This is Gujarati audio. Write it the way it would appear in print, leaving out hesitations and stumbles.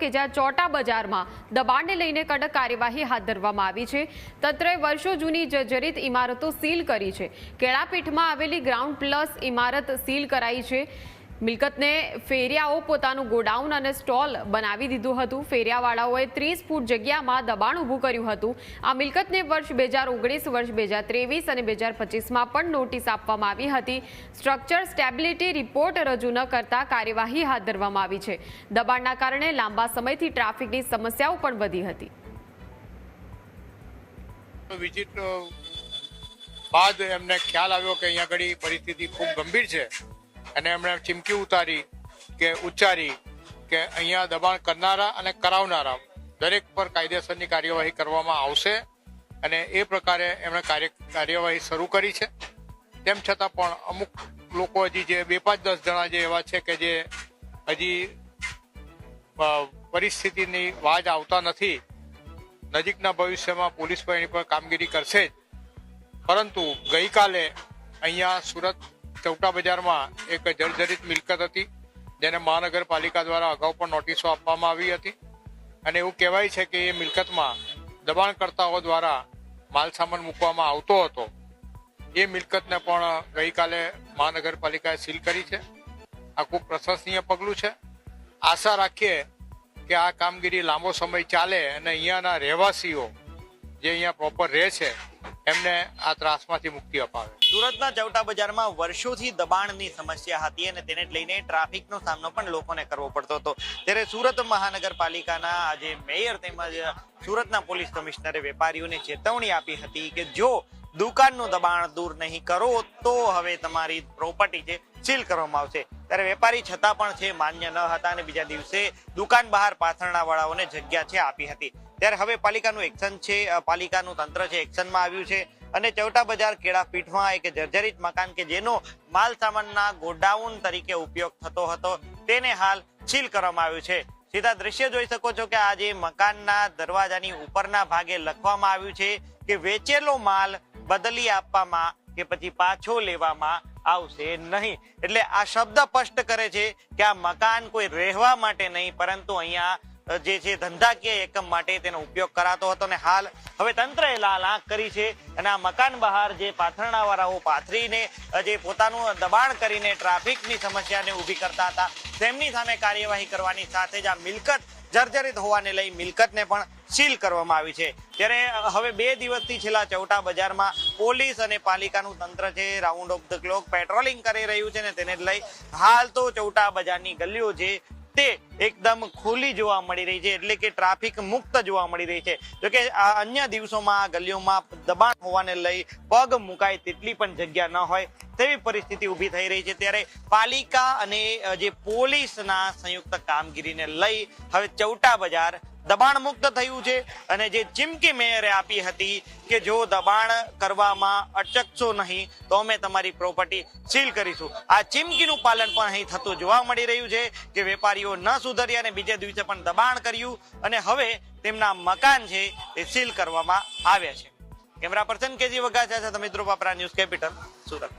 કે જ્યાં ચોટા બજારમાં દબાણને લઈને કડક કાર્યવાહી હાથ ધરવામાં આવી છે। તંત્રએ વર્ષો જૂની જર્જરિત ઇમારતો સીલ કરી છે। કેળાપીઠમાં આવેલી ગ્રાઉન્ડ પ્લસ ઇમારત સીલ કરાઈ છે। મિલકતને ફેરિયાઓ પોતાનું ગોડાઉન અને સ્ટોલ બનાવી દીધું હતું। ફેરિયાવાળાઓએ 30 ફૂટ જગ્યામાં દબાણ ઊભું કર્યું હતું। આ મિલકતને વર્ષ 2019, વર્ષ 2023 અને 2025માં પણ નોટિસ આપવામાં આવી હતી। સ્ટ્રક્ચર સ્ટેબિલિટી રિપોર્ટ રજૂ ન કરતા કાર્યવાહી હાથ ધરવામાં આવી છે। દબાણના કારણે લાંબા સમયથી ટ્રાફિકની સમસ્યાઓ પણ વધી હતી। વિઝિટ બાદ એમને ખ્યાલ આવ્યો કે અહીંયા આગળ પરિસ્થિતિ ખૂબ ગંભીર છે અને એમણે ચીમકી ઉચ્ચારી કે અહીંયા દબાણ કરનારા અને કરાવનારા દરેક પર કાયદેસરની કાર્યવાહી કરવામાં આવશે અને એ પ્રકારે એમણે કાર્યવાહી શરૂ કરી છે। તેમ છતાં પણ અમુક લોકો હજી જે 2-5-10 જણા જે એવા છે કે જે હજી પરિસ્થિતિની વાજ આવતા નથી। નજીકના ભવિષ્યમાં પોલીસ પણ એની પર કામગીરી કરશે જ, પરંતુ ગઈકાલે અહીંયા સુરત ચૌટા બજારમાં એક જર્જરિત મિલકત હતી જેને મહાનગરપાલિકા દ્વારા અગાઉ પણ નોટિસો આપવામાં આવી હતી અને એવું કહેવાય છે કે એ મિલકતમાં દબાણકર્તાઓ દ્વારા માલસામાન મૂકવામાં આવતો હતો। એ મિલકતને પણ ગઈકાલે મહાનગરપાલિકાએ સીલ કરી છે। આ ખૂબ પ્રશંસનીય પગલું છે। આશા રાખીએ કે આ કામગીરી લાંબો સમય ચાલે અને અહીંયાના રહેવાસીઓ જે અહીંયા પ્રોપર રહે છે એમને આ ત્રાસમાંથી મુક્તિ અપાવે। સુરતના ચૌટા બજારમાં વર્ષોથી દબાણની સમસ્યા હતી અને તેને લઈને ટ્રાફિકનો સામનો પણ લોકોને કરવો પડતો હતો। ત્યારે સુરત મહાનગરપાલિકાના આજે મેયર તેમજ સુરતના પોલીસ કમિશનરે વેપારીઓને ચેતવણી આપી હતી કે જો દુકાનનું દબાણ દૂર નહીં કરો તો હવે તમારી પ્રોપર્ટી છે સીલ કરવામાં આવશે। ત્યારે વેપારી છતાં પણ છે માન્ય ન હતા અને બીજા દિવસે દુકાન બહાર પાથરણા વાળાઓને જગ્યા છે આપી હતી। ત્યારે હવે પાલિકાનું એક્શન છે, પાલિકાનું તંત્ર છે એક્શનમાં આવ્યું છે અને ચૌટા બજાર કેળાપીઠમાં એક જર્જરિત મકાન કે જેનો માલ સામાનના ગોડાઉન તરીકે ઉપયોગ થતો હતો તેને હાલ સીલ કરવામાં આવ્યું છે। સીધા દ્રશ્ય જોઈ શકો છો કે આજે મકાનના દરવાજાની ઉપરના ભાગે લખવામાં આવ્યું છે કે વેચેલો માલ બદલી આપવામાં કે પછી પાછો લેવામાં આવશે નહીં। એટલે આ શબ્દ સ્પષ્ટ કરે છે કે આ મકાન કોઈ રહેવા માટે નહીં પરંતુ અહીંયા જે છે ધંધાકીય એકમ માટે તેનો ઉપયોગ કરાતો હતો અને હાલ હવે તંત્રએ લાલ આંખ કરી છે અને આ મકાન બહાર જે પાથરણા વાળાઓ પાથરીને જે પોતાનું દબાણ કરીને ટ્રાફિકની સમસ્યાને ઊભી કરતા હતા તેમની સામે કાર્યવાહી કરવાની સાથે જ આ મિલકત જર્જરિત હોવાને લઈ મિલકતને પણ સીલ કરવામાં આવી છે। ત્યારે હવે 2 દિવસથી છેલ્લા ચૌટા બજારમાં પોલીસ અને પાલિકાનું તંત્ર છે round of the clock patrolling કરી રહ્યું છે ને તેને લઈ હાલ તો ચૌટા બજારની ગલીઓ છે તે એકદમ ખુલ્લી જોવા મળી રહી છે, એટલે કે ટ્રાફિક મુક્ત જોવા મળી રહી છે। જોકે અન્ય દિવસોમાં આ ગલીઓમાં દબાણ હોવાને લઈ પગ મુકાય તેટલી પણ જગ્યા ન હોય તેવી પરિસ્થિતિ ઊભી થઈ રહી છે। ત્યારે પાલિકા અને જે પોલીસના સંયુક્ત કામગીરીને લઈ હવે ચૌટા બજાર દબાણ મુક્ત થયું છે અને જે ચીમકી મેયરે આપી હતી કે જો દબાણ કરવામાં અટકશો નહીં તો અમે તમારી પ્રોપર્ટી સીલ કરીશું, આ ચીમકીનું પાલન પણ અહીં થતું જોવા મળી રહ્યું છે કે વેપારીઓ ન સુધર્યા અને બીજે દિવસે પણ દબાણ કર્યું અને હવે તેમના મકાન છે તે સીલ કરવામાં આવ્યા છે। કેમેરા પર્સન કેજી વઘાસિયા સાથે મિત્રો પાપરા, ન્યૂઝ કેપિટલ, સુરત।